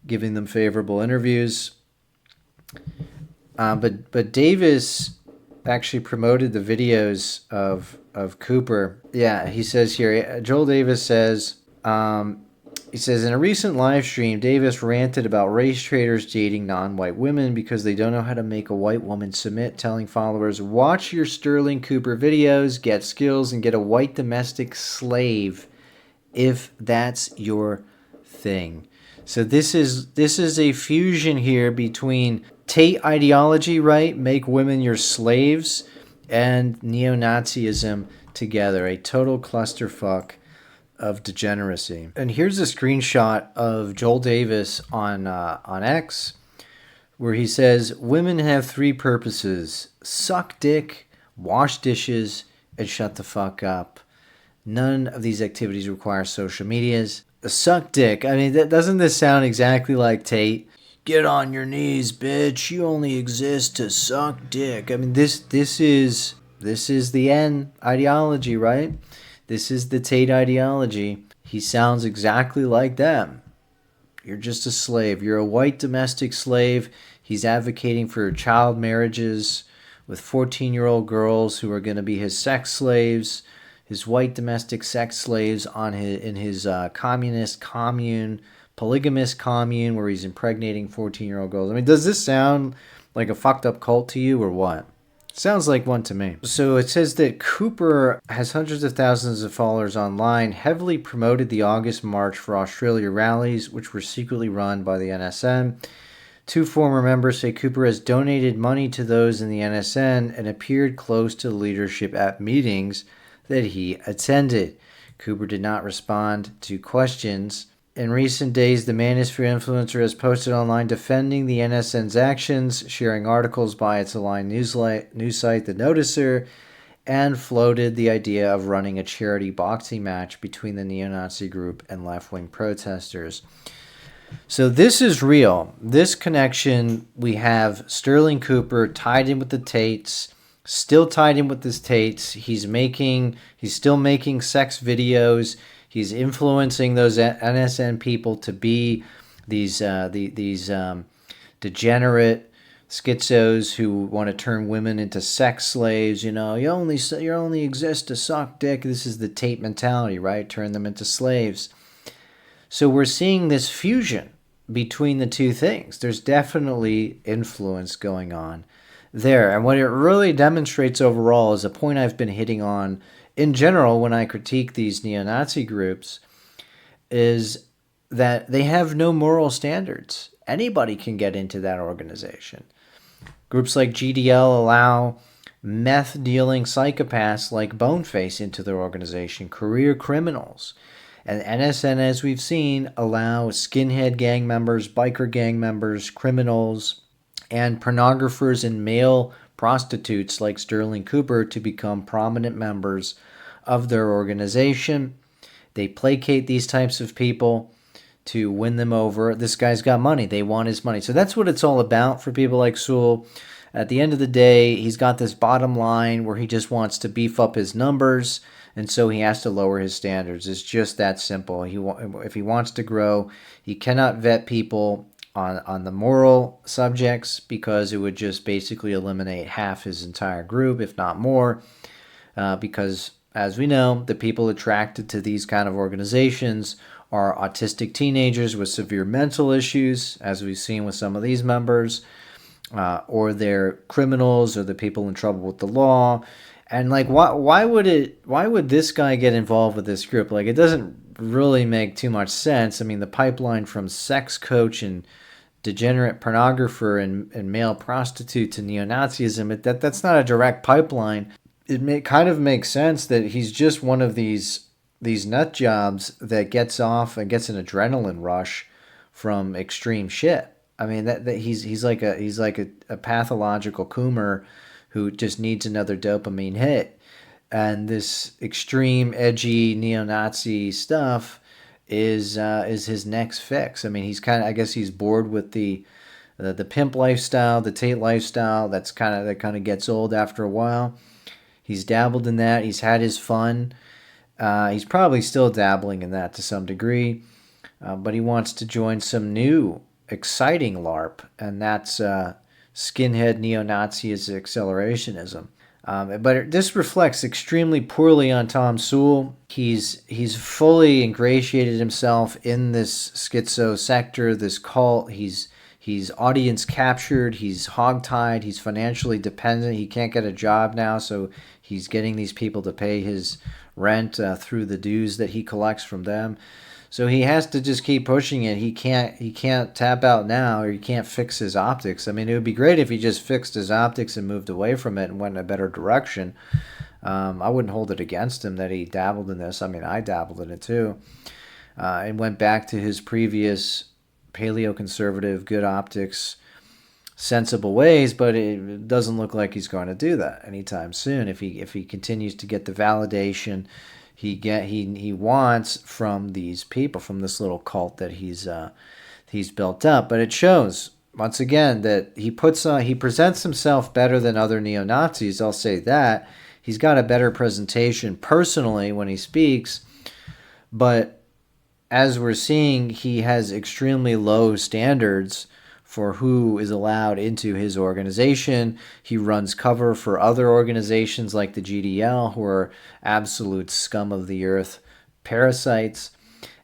giving them favorable interviews. But Davis actually promoted the videos of Cooper. Yeah, he says here, Joel Davis says, he says, in a recent live stream, Davis ranted about race traders dating non-white women because they don't know how to make a white woman submit, telling followers, watch your Stirling Cooper videos, get skills, and get a white domestic slave if that's your thing. So this is a fusion here between Tate ideology, right? Make women your slaves, and neo-Nazism together. A total clusterfuck of degeneracy. And here's a screenshot of Joel Davis on X, where he says, women have three purposes: suck dick, wash dishes, and shut the fuck up. None of these activities require social medias. Suck dick. I mean, doesn't this sound exactly like Tate? Get on your knees, bitch. You only exist to suck dick. I mean, this is the N ideology, right? This is the Tate ideology. He sounds exactly like them. You're just a slave. You're a white domestic slave. He's advocating for child marriages with 14-year-old girls who are going to be his sex slaves, his white domestic sex slaves in his communist commune, polygamous commune where he's impregnating 14-year-old girls. I mean, does this sound like a fucked up cult to you or what? Sounds like one to me. So it says that Cooper has hundreds of thousands of followers online, heavily promoted the August March for Australia rallies, which were secretly run by the NSN. Two former members say Cooper has donated money to those in the NSN and appeared close to the leadership at meetings that he attended. Cooper did not respond to questions. In recent days, the Manosphere influencer has posted online defending the NSN's actions, sharing articles by its aligned news site, The Noticer, and floated the idea of running a charity boxing match between the neo-Nazi group and left-wing protesters. So this is real. This connection, we have Stirling Cooper tied in with the Tates, still tied in with the Tates. He's still making sex videos. He's influencing those NSN people to be these degenerate schizos who want to turn women into sex slaves. You know, you only exist to suck dick. This is the Tate mentality, right? Turn them into slaves. So we're seeing this fusion between the two things. There's definitely influence going on there. And what it really demonstrates overall is a point I've been hitting on in general when I critique these neo-Nazi groups, is that they have no moral standards. Anybody can get into that organization. Groups like GDL allow meth-dealing psychopaths like Boneface into their organization, career criminals. And NSN, as we've seen, allow skinhead gang members, biker gang members, criminals, and pornographers and male prostitutes like Stirling Cooper to become prominent members of their organization. They placate these types of people to win them over. This guy's got money. They want his money. So that's what it's all about for people like Sewell. At the end of the day, he's got this bottom line where he just wants to beef up his numbers, and so he has to lower his standards. It's just that simple. If he wants to grow, he cannot vet people on the moral subjects, because it would just basically eliminate half his entire group, if not more. Because, as we know, the people attracted to these kind of organizations are autistic teenagers with severe mental issues, as we've seen with some of these members, or they're criminals, or the people in trouble with the law. And like, why would this guy get involved with this group? Like, it doesn't really make too much sense. I mean, the pipeline from sex coach and degenerate pornographer and male prostitute to neo-Nazism, that's not a direct pipeline. It kind of makes sense that he's just one of these nut jobs that gets off and gets an adrenaline rush from extreme shit. I mean, that he's like a pathological Coomer who just needs another dopamine hit, and this extreme edgy neo-Nazi stuff is his next fix. I mean, I guess he's bored with the pimp lifestyle, the Tate lifestyle. That kind of gets old after a while. He's dabbled in that. He's had his fun. He's probably still dabbling in that to some degree, but he wants to join some new exciting LARP, and that's skinhead neo-Nazi accelerationism. But this reflects extremely poorly on Tom Sewell. He's fully ingratiated himself in this schizo sector, this cult. He's audience captured. He's hogtied. He's financially dependent. He can't get a job now, so he's getting these people to pay his rent through the dues that he collects from them. So he has to just keep pushing it. He can't tap out now, or he can't fix his optics. I mean, it would be great if he just fixed his optics and moved away from it and went in a better direction. I wouldn't hold it against him that he dabbled in this. I mean, I dabbled in it too. And went back to his previous paleoconservative, good optics, sensible ways, but it doesn't look like he's going to do that anytime soon. If he continues to get the validation he wants from these people, from this little cult that he's built up. But it shows once again that he presents himself better than other neo-Nazis. I'll say that he's got a better presentation personally when he speaks, but as we're seeing, he has extremely low standards for who is allowed into his organization. He runs cover for other organizations like the GDL, who are absolute scum of the earth parasites,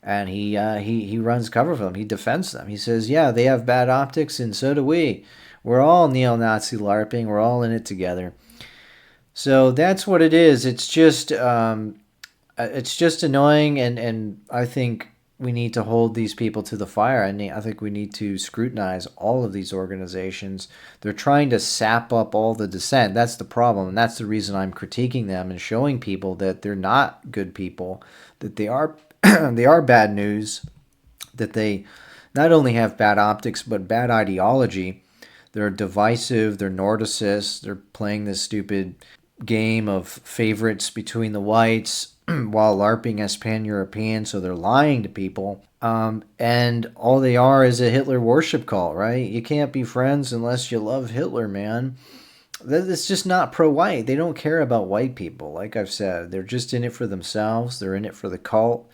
and he runs cover for them. He defends them. He says, yeah, they have bad optics, and so do we. We're all neo-Nazi LARPing. We're all in it together. So that's what it is. It's just annoying, and I think we need to hold these people to the fire. I think we need to scrutinize all of these organizations. They're trying to sap up all the dissent. That's the problem, and that's the reason I'm critiquing them and showing people that they're not good people, that they are they are bad news, that they not only have bad optics but bad ideology. They're divisive, they're Nordicists, they're playing this stupid game of favorites between the whites while LARPing as pan-European, so they're lying to people. And all they are is a Hitler worship cult, right? You can't be friends unless you love Hitler, man. It's just not pro-white. They don't care about white people, like I've said. They're just in it for themselves. They're in it for the cult.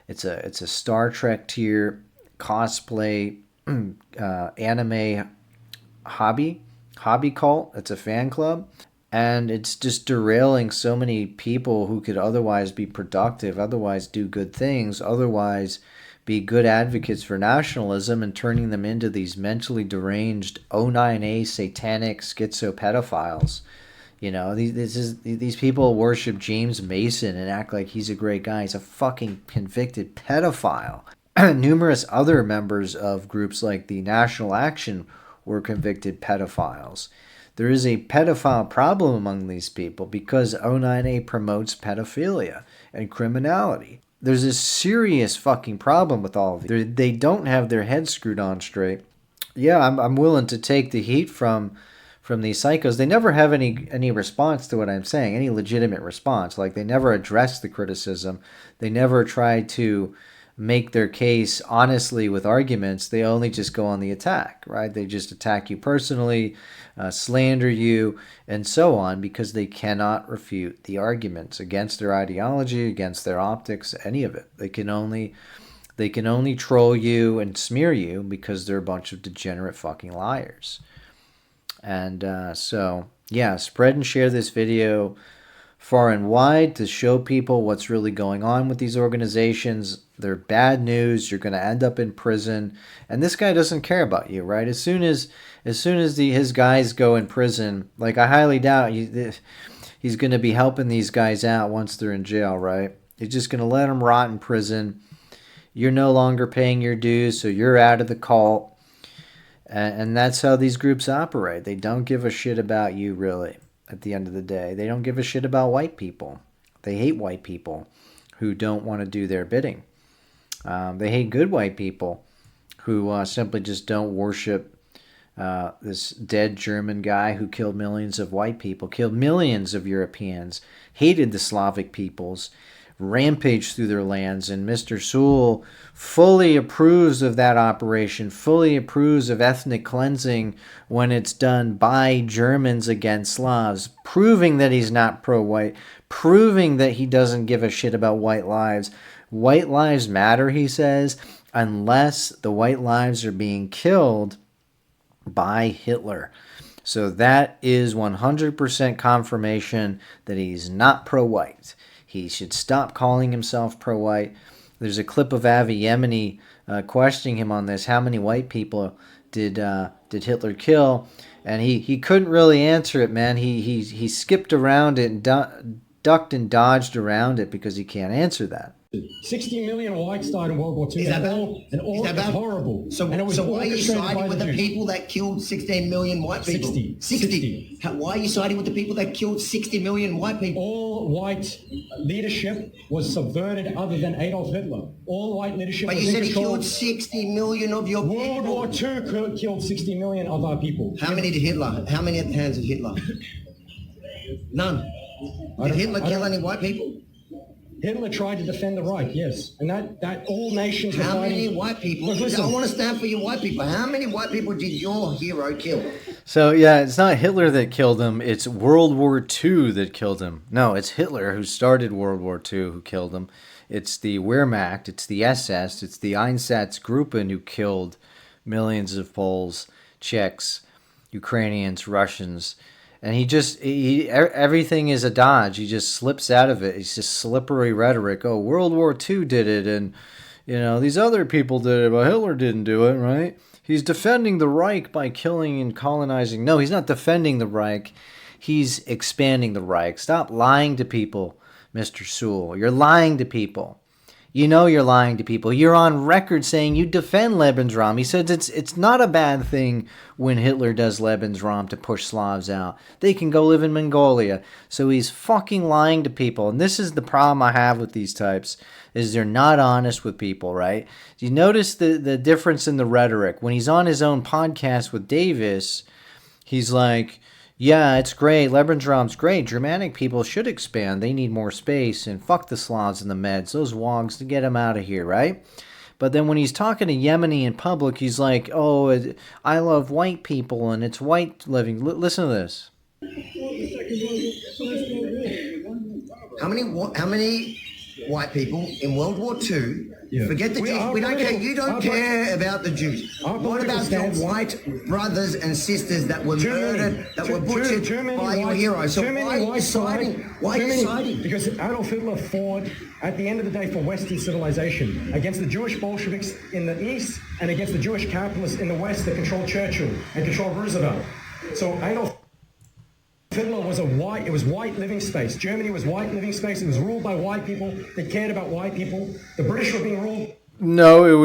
It's a Star Trek tier cosplay anime hobby cult. It's a fan club. And it's just derailing so many people who could otherwise be productive, otherwise do good things, otherwise be good advocates for nationalism, and turning them into these mentally deranged O9A satanic schizopedophiles. You know, these people worship James Mason and act like he's a great guy. He's a fucking convicted pedophile. Numerous other members of groups like the National Action were convicted pedophiles. There is a pedophile problem among these people because O9A promotes pedophilia and criminality. There's a serious fucking problem with all of these. They don't have their heads screwed on straight. Yeah, I'm willing to take the heat from these psychos. They never have any response to what I'm saying, any legitimate response. Like, they never address the criticism. They never try to make their case honestly with arguments. They only just go on the attack, right? They just attack you personally, slander you, and so on, because they cannot refute the arguments against their ideology, against their optics, any of it. They can only They can only troll you and smear you because they're a bunch of degenerate fucking liars. And so, yeah, spread and share this video far and wide to show people what's really going on with these organizations. They're bad news. You're going to end up in prison. And this guy doesn't care about you, right? As soon as his guys go in prison, like I highly doubt he's going to be helping these guys out once they're in jail, right? He's just going to let them rot in prison. You're no longer paying your dues, so you're out of the cult. And that's how these groups operate. They don't give a shit about you, really, at the end of the day. They don't give a shit about white people. They hate white people who don't want to do their bidding. They hate good white people who simply just don't worship this dead German guy who killed millions of white people, killed millions of Europeans, hated the Slavic peoples, rampaged through their lands. And Mr. Sewell fully approves of that operation, fully approves of ethnic cleansing when it's done by Germans against Slavs, proving that he's not pro-white, proving that he doesn't give a shit about white lives. White lives matter, he says, unless the white lives are being killed by Hitler. So that is 100% confirmation that he's not pro-white. He should stop calling himself pro-white. There's a clip of Avi Yemeni questioning him on this. How many white people did Hitler kill? And he couldn't really answer it, man. He skipped around it and ducked and dodged around it because he can't answer that. 60 million whites died in World War II. Is that bad? And all Is that bad? horrible. So and it was why are you orchestrated by siding with the Jews. people that killed 16 million white people? 60. Why are you siding with the people that killed 60 million white people? All white leadership was subverted other than Adolf Hitler. All white leadership But was you said he control. killed 60 million of your people. World War II killed 60 million of our people. How many did Hitler? How many at the hands of Hitler? None. Did Hitler kill any white people? Hitler tried to defend the Reich, yes. And that all nations were How fighting. many white people? Look, listen. I want to stand for your white people. How many white people did your hero kill? So, yeah, it's not Hitler that killed him. It's World War II that killed him. No, it's Hitler who started World War II who killed him. It's the Wehrmacht, it's the SS, it's the Einsatzgruppen who killed millions of Poles, Czechs, Ukrainians, Russians. And everything is a dodge. He just slips out of it. It's just slippery rhetoric. Oh, World War II did it, and these other people did it, but Hitler didn't do it, right? He's defending the Reich by killing and colonizing. No, he's not defending the Reich. He's expanding the Reich. Stop lying to people, Mr. Sewell. You're lying to people. You know you're lying to people. You're on record saying you defend Lebensraum. He says it's not a bad thing when Hitler does Lebensraum to push Slavs out. They can go live in Mongolia. So he's fucking lying to people. And this is the problem I have with these types, is they're not honest with people, right? You notice the difference in the rhetoric. When he's on his own podcast with Davis, he's like, yeah, it's great. Lebensraum's great. Germanic people should expand. They need more space. And fuck the Slavs and the Meds. Those wogs, to get them out of here, right? But then when he's talking to Yemeni in public, he's like, oh, I love white people and it's white living. Listen to this. How many white people in World War II? Yeah. Forget the Jews. We don't care. You don't care about the Jews. What about your white brothers and sisters that were murdered, that were butchered by your heroes? So why are you siding? Why are you siding? Because Adolf Hitler fought, at the end of the day, for Western civilization against the Jewish Bolsheviks in the East and against the Jewish capitalists in the West that controlled Churchill and controlled Roosevelt. So Adolf Hitler was it was white living space. Germany was white living space. It was ruled by white people. They cared about white people. The British were being ruled. No, it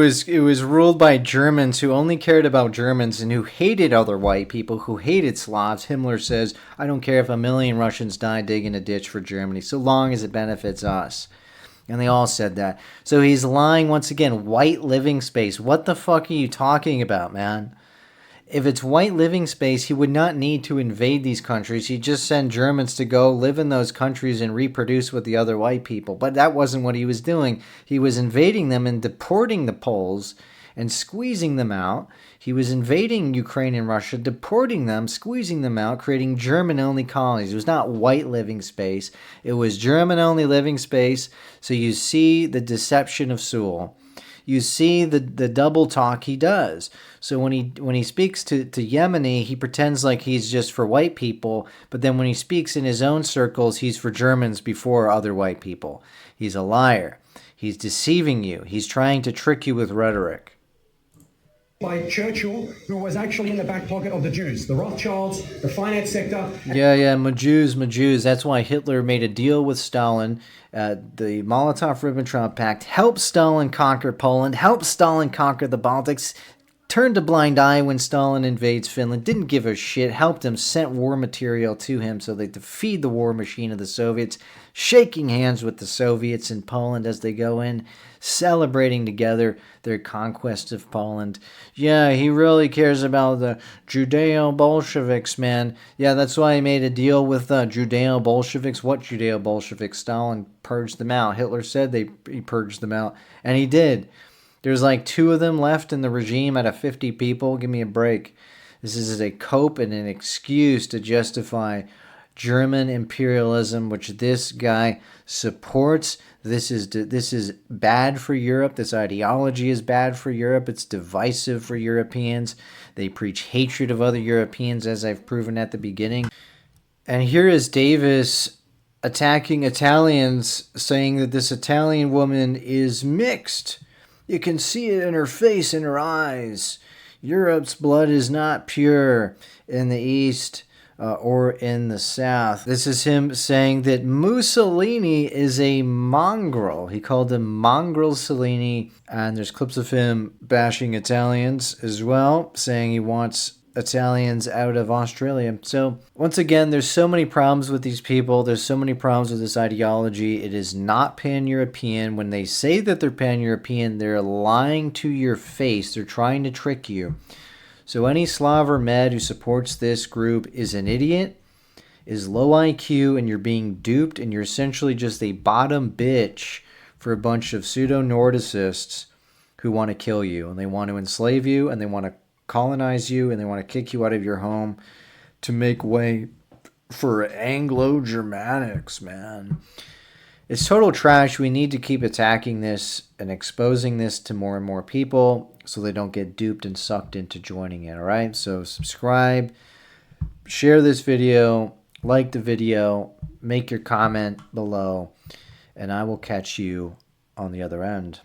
was ruled by Germans who only cared about Germans and who hated other white people, who hated Slavs. Himmler says, I don't care if 1 million Russians die digging a ditch for Germany, so long as it benefits us. And they all said that. So he's lying once again. White living space. What the fuck are you talking about, man? If it's white living space, he would not need to invade these countries. He'd just send Germans to go live in those countries and reproduce with the other white people. But that wasn't what he was doing. He was invading them and deporting the Poles and squeezing them out. He was invading Ukraine and Russia, deporting them, squeezing them out, creating German-only colonies. It was not white living space. It was German-only living space. So you see the deception of Sewell. you see the double talk he does. So when he speaks to Yemeni, he pretends like he's just for white people, but then when he speaks in his own circles, he's for Germans before other white people. He's a liar. He's deceiving you. He's trying to trick you with rhetoric. By Churchill, who was actually in the back pocket of the Jews, the Rothschilds, the finance sector. Yeah, my Jews. That's why Hitler made a deal with Stalin. The Molotov-Ribbentrop Pact helped Stalin conquer Poland, helped Stalin conquer the Baltics, turned a blind eye when Stalin invades Finland, didn't give a shit, helped him, sent war material to him so they could feed the war machine of the Soviets, shaking hands with the Soviets in Poland as they go in, celebrating together their conquest of Poland. Yeah, he really cares about the Judeo-Bolsheviks, man. Yeah, that's why he made a deal with Judeo-Bolsheviks. What Judeo-Bolsheviks? Stalin purged them out. Hitler said he purged them out, and he did. There's like 2 of them left in the regime out of 50 people. Give me a break. This is a cope and an excuse to justify German imperialism, which this guy supports. This is bad for Europe. This ideology is bad for Europe. It's divisive for Europeans. They preach hatred of other Europeans, as I've proven at the beginning. And here is Davis attacking Italians, saying that this Italian woman is mixed. You can see it in her face, in her eyes. Europe's blood is not pure in the East or in the South. This is him saying that Mussolini is a mongrel. He called him Mongrel Cellini. And there's clips of him bashing Italians as well, saying he wants Italians out of Australia. So once again, there's so many problems with these people. There's so many problems with this ideology. It is not pan-European. When they say that they're pan-European, they're lying to your face. They're trying to trick you. So any Slav or Med who supports this group is an idiot, is low IQ, and you're being duped, and you're essentially just a bottom bitch for a bunch of pseudo-Nordicists who want to kill you, and they want to enslave you, and they want to colonize you, and they want to kick you out of your home to make way for Anglo-Germanics, man. It's total trash. We need to keep attacking this and exposing this to more and more people so they don't get duped and sucked into joining it, all right? So subscribe, share this video, like the video, make your comment below, and I will catch you on the other end.